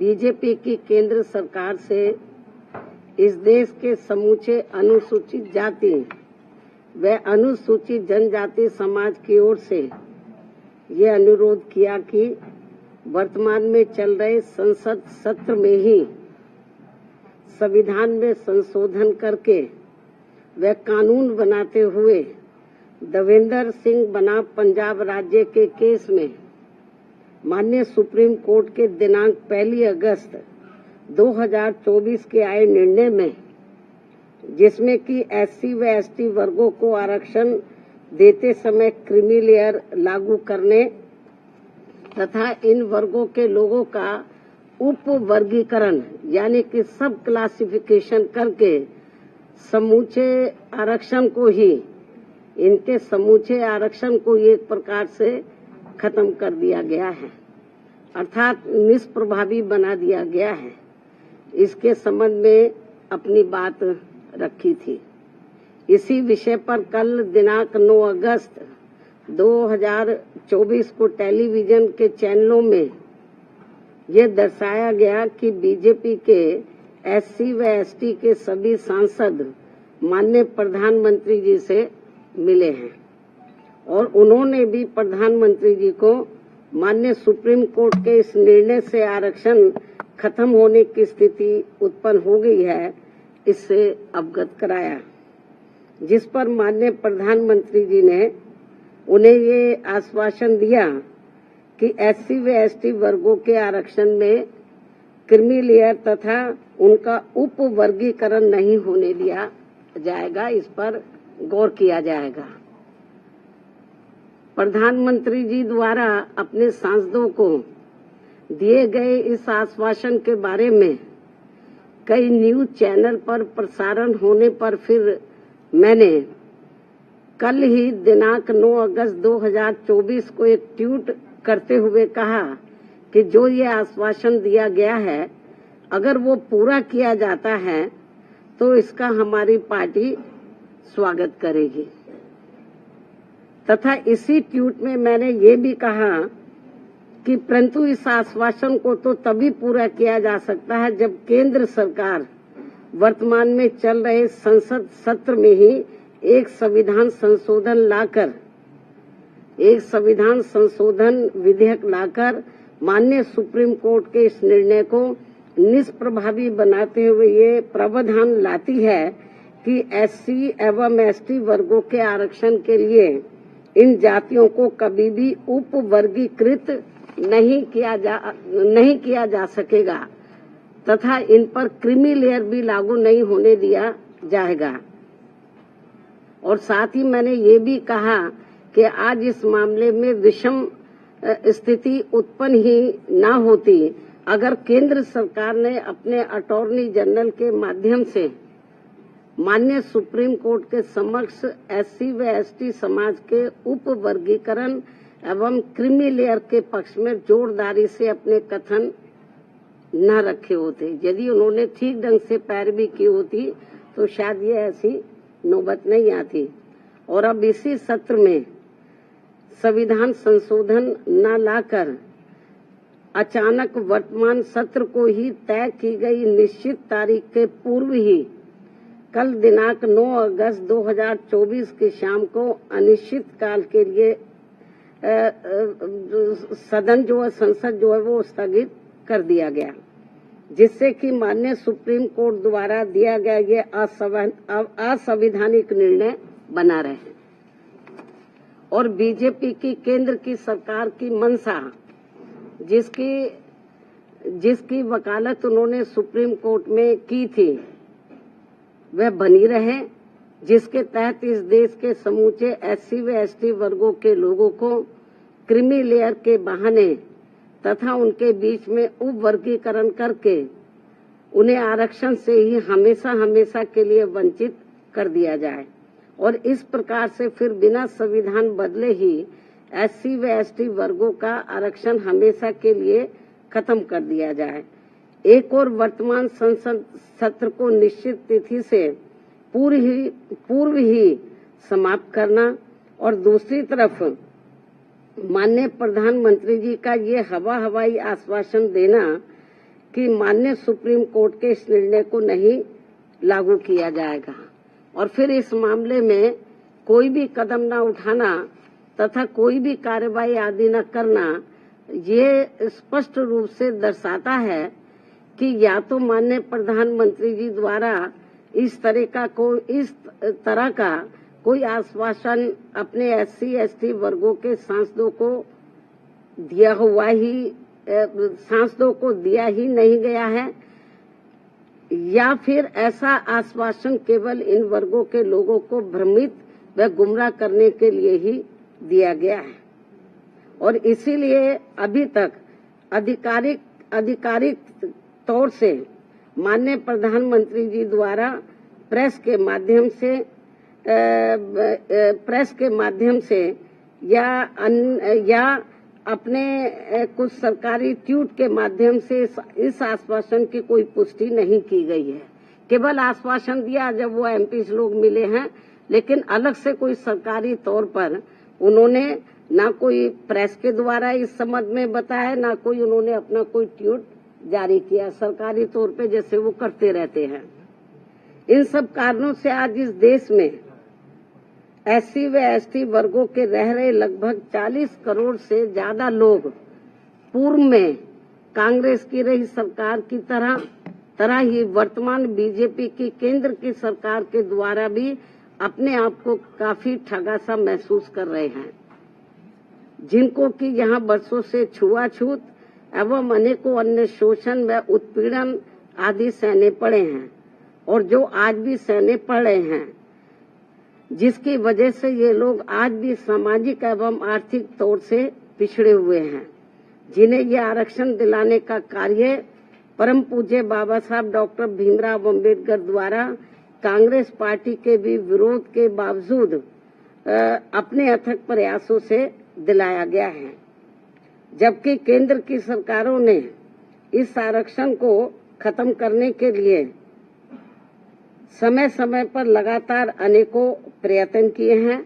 BJP की केंद्र सरकार से इस देश के समूचे अनुसूचित जाति व अनुसूचित जनजाति समाज की ओर से ये अनुरोध किया कि वर्तमान में चल रहे संसद सत्र में ही संविधान में संशोधन करके व कानून बनाते हुए देवेंद्र सिंह बनाम पंजाब राज्य के केस में माननीय सुप्रीम कोर्ट के दिनांक 1 अगस्त 2024 के आए निर्णय में, जिसमें कि एससी व एसटी वर्गों को आरक्षण देते समय क्रीमी लेयर लागू करने तथा इन वर्गों के लोगों का उप वर्गीकरण यानी कि सब क्लासिफिकेशन करके समूचे आरक्षण को ही इनके समूचे आरक्षण को एक प्रकार से खत्म कर दिया गया है, अर्थात निष्प्रभावी बना दिया गया है। इसके संबंध में अपनी बात रखी थी। इसी विषय पर कल दिनांक 9 अगस्त 2024 को टेलीविजन के चैनलों में ये दर्शाया गया कि बीजेपी के एससी व एसटी के सभी सांसद माननीय प्रधानमंत्री जी से मिले हैं और उन्होंने भी प्रधानमंत्री जी को माननीय सुप्रीम कोर्ट के इस निर्णय से आरक्षण खत्म होने की स्थिति उत्पन्न हो गई है, इससे अवगत कराया, जिस पर माननीय प्रधानमंत्री जी ने उन्हें ये आश्वासन दिया कि एससी व एसटी वर्गों के आरक्षण में क्रीमी लेयर तथा उनका उप वर्गीकरण नहीं होने दिया जाएगा, इस पर गौर किया जाएगा। प्रधानमंत्री जी द्वारा अपने सांसदों को दिए गए इस आश्वासन के बारे में कई न्यूज चैनल पर प्रसारण होने पर फिर मैंने कल ही दिनांक 9 अगस्त 2024 को एक ट्वीट करते हुए कहा कि जो ये आश्वासन दिया गया है, अगर वो पूरा किया जाता है तो इसका हमारी पार्टी स्वागत करेगी। तथा इसी ट्वीट में मैंने ये भी कहा कि परंतु इस आश्वासन को तो तभी पूरा किया जा सकता है जब केंद्र सरकार वर्तमान में चल रहे संसद सत्र में ही एक संविधान संशोधन विधेयक लाकर माननीय सुप्रीम कोर्ट के इस निर्णय को निष्प्रभावी बनाते हुए ये प्रावधान लाती है कि एससी एवं एसटी वर्गों के आरक्षण के लिए इन जातियों को कभी भी उप वर्गीकृत नहीं किया जा सकेगा तथा इन पर क्रीमी लेयर भी लागू नहीं होने दिया जाएगा। और साथ ही मैंने ये भी कहा कि आज इस मामले में विषम स्थिति उत्पन्न ही न होती अगर केंद्र सरकार ने अपने अटॉर्नी जनरल के माध्यम से माननीय सुप्रीम कोर्ट के समक्ष एससी व एसटी समाज के उप वर्गीकरण एवं क्रीमी लेयर के पक्ष में जोरदारी से अपने कथन न रखे होते। यदि उन्होंने ठीक ढंग से पैरवी की होती तो शायद ये ऐसी नौबत नहीं आती। और अब इसी सत्र में संविधान संशोधन न लाकर अचानक वर्तमान सत्र को ही तय की गई निश्चित तारीख के पूर्व ही कल दिनांक 9 अगस्त 2024 की शाम को अनिश्चित काल के लिए संसद जो है वो स्थगित कर दिया गया, जिससे कि माननीय सुप्रीम कोर्ट द्वारा दिया गया ये असंवैधानिक निर्णय बना रहे। और बीजेपी की केंद्र की सरकार की मंशा, जिसकी वकालत उन्होंने सुप्रीम कोर्ट में की थी, वह बनी रहे, जिसके तहत इस देश के समूचे एससी व एसटी वर्गों के लोगों को क्रीमी लेयर के बहाने तथा उनके बीच में उप वर्गीकरण करके उन्हें आरक्षण से ही हमेशा के लिए वंचित कर दिया जाए और इस प्रकार से फिर बिना संविधान बदले ही एससी व एसटी वर्गों का आरक्षण हमेशा के लिए खत्म कर दिया जाए। एक और वर्तमान संसद सत्र को निश्चित तिथि से पूर्व ही समाप्त करना और दूसरी तरफ माननीय प्रधानमंत्री जी का ये हवाई आश्वासन देना कि माननीय सुप्रीम कोर्ट के इस निर्णय को नहीं लागू किया जाएगा और फिर इस मामले में कोई भी कदम न उठाना तथा कोई भी कार्रवाई आदि न करना, ये स्पष्ट रूप से दर्शाता है कि या तो माननीय प्रधानमंत्री जी द्वारा इस तरह का कोई आश्वासन अपने SC ST वर्गों के सांसदों को दिया ही नहीं गया है, या फिर ऐसा आश्वासन केवल इन वर्गों के लोगों को भ्रमित व गुमराह करने के लिए ही दिया गया है और इसीलिए अभी तक आधिकारिक तौर से माननीय प्रधानमंत्री जी द्वारा प्रेस के माध्यम से या अपने कुछ सरकारी ट्वीट के माध्यम से इस आश्वासन की कोई पुष्टि नहीं की गई है। केवल आश्वासन दिया जब वो MP लोग मिले हैं, लेकिन अलग से कोई सरकारी तौर पर उन्होंने ना कोई प्रेस के द्वारा इस संबंध में बताया, ना कोई उन्होंने अपना कोई ट्वीट जारी किया सरकारी तौर पे जैसे वो करते रहते हैं। इन सब कारणों से आज इस देश में SC व ST वर्गों के रह रहे लगभग 40 करोड़ से ज्यादा लोग पूर्व में कांग्रेस की रही सरकार की तरह ही वर्तमान BJP की केंद्र की सरकार के द्वारा भी अपने आप को काफी ठगा सा महसूस कर रहे हैं, जिनको कि यहाँ वर्षों से छुआछूत एवं अनेकों अन्य शोषण व उत्पीड़न आदि सहने पड़े हैं और जो आज भी सहने पड़ रहे हैं, जिसकी वजह से ये लोग आज भी सामाजिक एवं आर्थिक तौर से पिछड़े हुए हैं, जिन्हें ये आरक्षण दिलाने का कार्य परम पूज्य बाबा साहब डॉक्टर भीमराव अम्बेडकर द्वारा कांग्रेस पार्टी के भी विरोध के बावजूद अपने अथक प्रयासों से दिलाया गया है, जबकि केंद्र की सरकारों ने इस आरक्षण को खत्म करने के लिए समय समय पर लगातार अनेकों प्रयत्न किए हैं।